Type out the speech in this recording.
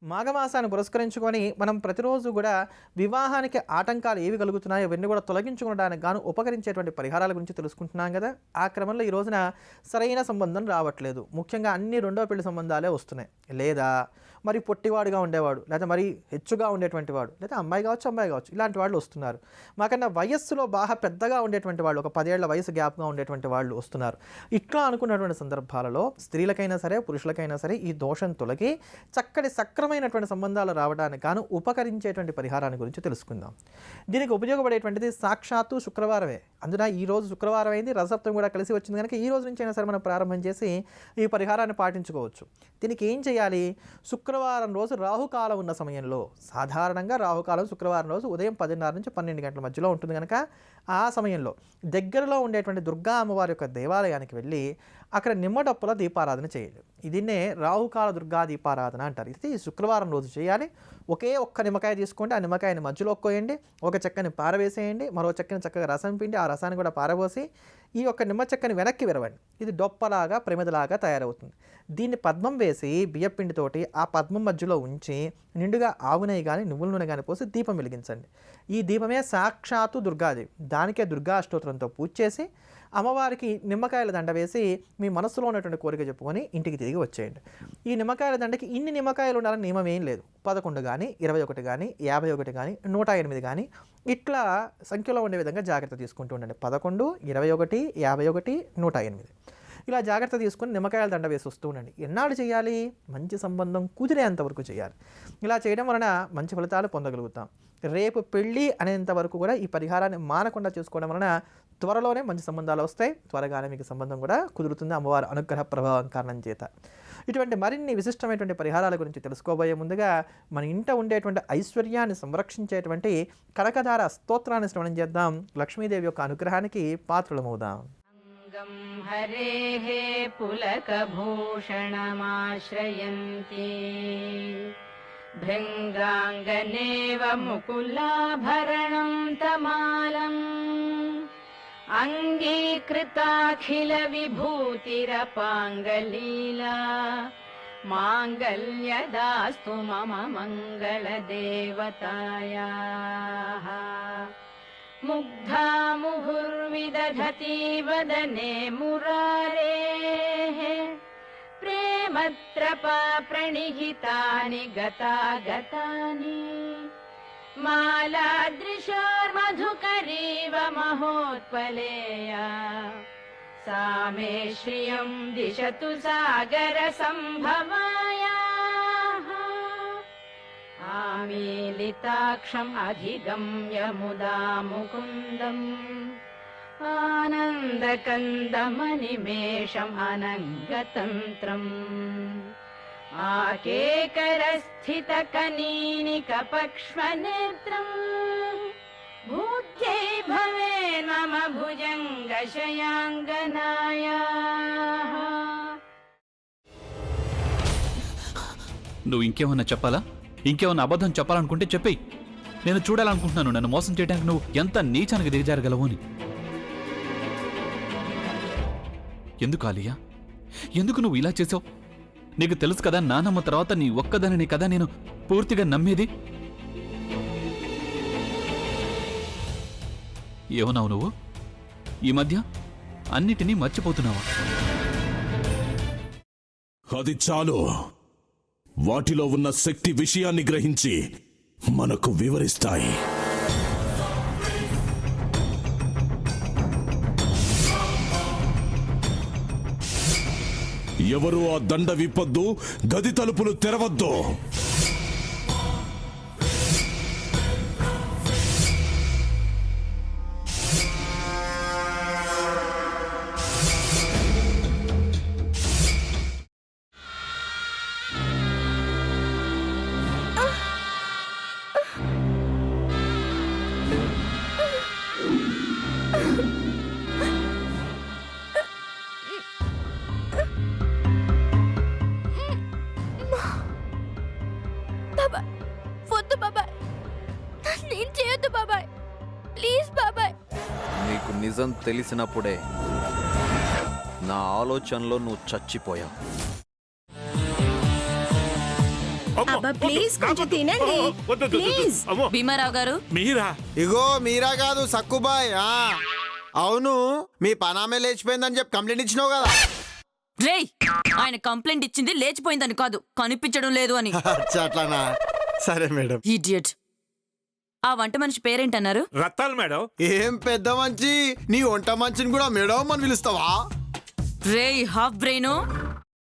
మాఘమాసాన్ని పురస్కరించుకొని మనం ప్రతిరోజు కూడా వివాహానికి ఆటంకాలు ఏవి కలుగుతున్నాయో ఇవన్నీ కూడా తొలగించుకోవడానికి గాను ఉపకరించేటువంటి పరిహారాల గురించి తెలుసుకుంటున్నాం కదా. ఆ క్రమంలో ఈ రోజున సరైన సంబంధం రావట్లేదు. ముఖ్యంగా అన్ని రెండో పెళ్లి సంబంధాలే వస్తున్నాయి. లేదా మరి పొట్టివాడుగా ఉండేవాడు, లేదా మరి హెచ్చుగా ఉండేటువంటి వాడు, లేదా అమ్మాయి కావచ్చు ఇలాంటి వాళ్ళు వస్తున్నారు. మాకన్నా వయస్సులో బాగా పెద్దగా ఉండేటువంటి వాళ్ళు, ఒక 10 ఏళ్ల వయసు గ్యాప్గా ఉండేటువంటి వాళ్ళు వస్తున్నారు. ఇట్లా అనుకున్నటువంటి సందర్భాలలో స్త్రీలకైనా సరే పురుషులకైనా సరే ఈ దోషం తొలగి చక్కటి సక్రమైనటువంటి సంబంధాలు రావడానికి గాను ఉపకరించేటువంటి పరిహారాన్ని గురించి తెలుసుకుందాం. దీనికి ఉపయోగపడేటువంటిది సాక్షాత్తు శుక్రవారమే. అందున ఈ రోజు శుక్రవారం అయింది, రథసప్తమి కూడా కలిసి వచ్చింది కనుక ఈ రోజు నుంచి అయినా సరే మనం ప్రారంభం చేసి ఈ పరిహారాన్ని పాటించుకోవచ్చు. దీనికి ఏం చేయాలి? శుక్రవారం రోజు రాహుకాలం ఉన్న సమయంలో, సాధారణంగా రాహుకాలం శుక్రవారం రోజు ఉదయం 10:30 నుంచి 12 గంటల మధ్యలో ఉంటుంది కనుక ఆ సమయంలో దగ్గరలో ఉండేటువంటి దుర్గా అమ్మవారి యొక్క దేవాలయానికి వెళ్ళి అక్కడ నిమ్మడప్పుల దీపారాధన చేయాలి. దీన్నే రాహుకాల దుర్గా దీపారాధన అంటారు. ఇది శుక్రవారం రోజు చేయాలి. ఒకే ఒక్క నిమ్మకాయ తీసుకోండి, ఆ నిమ్మకాయని మధ్యలో కోయండి, ఒక చెక్కని పారవేసేయండి, మరో చెక్కని చక్కగా రసం పిండి ఆ రసాన్ని కూడా పారబోసి ఈ యొక్క నిమ్మ చెక్కని వెనక్కి విరవండి. ఇది డొప్పలాగా ప్రమిదలాగా తయారవుతుంది. దీన్ని పద్మం వేసి బియ్యపిండితోటి ఆ పద్మం మధ్యలో ఉంచి నిండుగా ఆవు నెయ్యి కానీ నువ్వుల నూనె కానీ పోసి దీపం వెలిగించండి. ఈ దీపమే సాక్షాత్తు దుర్గాదేవి. దానికే దుర్గా అష్టోత్తరంతో పూజ చేసి అమ్మవారికి నిమ్మకాయల దండ వేసి మీ మనసులో ఉన్నటువంటి కోరిక చెప్పుకొని ఇంటికి తిరిగి వచ్చేయండి. ఈ నిమ్మకాయల దండకి ఇన్ని నిమ్మకాయలు ఉండాలని నియమం ఏం లేదు. 11 కానీ 21 కానీ 51 కానీ 108 కానీ ఇట్లా సంఖ్యలో ఉండే విధంగా జాగ్రత్త తీసుకుంటూ ఉండండి. 11, 21, 51, 108 ఇలా జాగ్రత్త తీసుకొని నిమ్మకాయల దండ వేసి వస్తూ ఉండండి. ఎన్నాళ్ళు చేయాలి? మంచి సంబంధం కుదిరేంతవరకు చేయాలి. ఇలా చేయడం వలన మంచి ఫలితాలు పొందగలుగుతాం. రేపు పెళ్ళి అనేంత వరకు కూడా ఈ పరిహారాన్ని మానకుండా చేసుకోవడం వలన త్వరలోనే మంచి సంబంధాలు వస్తాయి. త్వరగానే మీకు సంబంధం కూడా కుదురుతుంది అమ్మవారి అనుగ్రహ ప్రభావం కారణం చేత. ఇటువంటి మరిన్ని విశిష్టమైనటువంటి పరిహారాల గురించి తెలుసుకోబోయే ముందుగా మన ఇంట ఉండేటువంటి ఐశ్వర్యాన్ని సంరక్షించేటువంటి కనకధార స్తోత్రాన్ని శ్రవణం చేద్దాం. లక్ష్మీదేవి యొక్క అనుగ్రహానికి పాత్రలమవుదాం. హరేః పులకభూషణమాశ్రయంతి భృంగాంగనేవ ముకులాభరణం తమాలం అంగీకృతాఖిల విభూతిరపాంగలీలా మాంగళ్యదాస్తు మమ మంగళదేవతాయాః ముగ్ధా ముహుర్విదధతి వదనే మురారేః ప్రేమత్రపా ప్రణిహితాని గతాగతాని మాలాదృశోర్మధుకరీవ మహోత్పలేయా సా మే శ్రియం దిశతు సాగర సంభవాయాః ఆమీలితాక్షం అధిగమ్య ముదా ముకుందం ఆనందకందమనిమేషం అనంగతంత్రం ఆకేకరస్థితకనీనికపక్ష్మనేత్రం భూత్యై భవేన్ మమ భుజంగశయాంగనాయాః. నువ్వు ఇంకేమన్నా చెప్పాలా? ఇంకేమన్నా అబద్ధం చెప్పాలనుకుంటే చెప్పేయి. నేను చూడాలనుకుంటున్నాను నన్ను మోసం చేయడానికి నువ్వు ఎంత నీచానికి దిగజారగలవు అని. ఎందుకు ఆలియా, ఎందుకు నువ్వు ఇలా చేసావు? నీకు తెలుసు కదా నానమ్మ తర్వాత నీ ఒక్కదానిని కదా నేను పూర్తిగా నమ్మేది. ఏమన్నావు నువ్వు? ఈ మధ్య అన్నిటినీ మర్చిపోతున్నావా? అది చాలు. వాటిలో ఉన్న శక్తి విషయాన్ని గ్రహించి మనకు వివరిస్తాయి. ఎవరు ఆ దండ విప్పొద్దు, గది తలుపులు తెరవద్దు. నీకు నిజం తెలిసినప్పుడే నా ఆలోచనలో నువ్వు చచ్చిపోయావు. అబ్బా ప్లీజ్ కొంచెం తినండి ప్లీజ్. భీమారావు గారు మీరా? ఇగో మీరా కాదు సక్కుబాయ్. అవును, మీ పనామే లేచిపోయిందని చెప్పి కంప్లైంట్ ఇచ్చినావు కదా. రేయ్, ఆయన కంప్లైంట్ ఇచ్చింది లేచిపోయిందని కాదు, కనిపించడం లేదు అని. అచ్చా, అట్లానా? సరే మేడం. ఇడియట్. ఆ వంట మనిషి పేరేంటన్నారు? రత్తాలు మేడం. ఏం పెద్ద మంచి, నీ వంట మంచిని కూడా మేడం అని పిలుస్తావా? రేయ్ హాఫ్ బ్రెయిన్,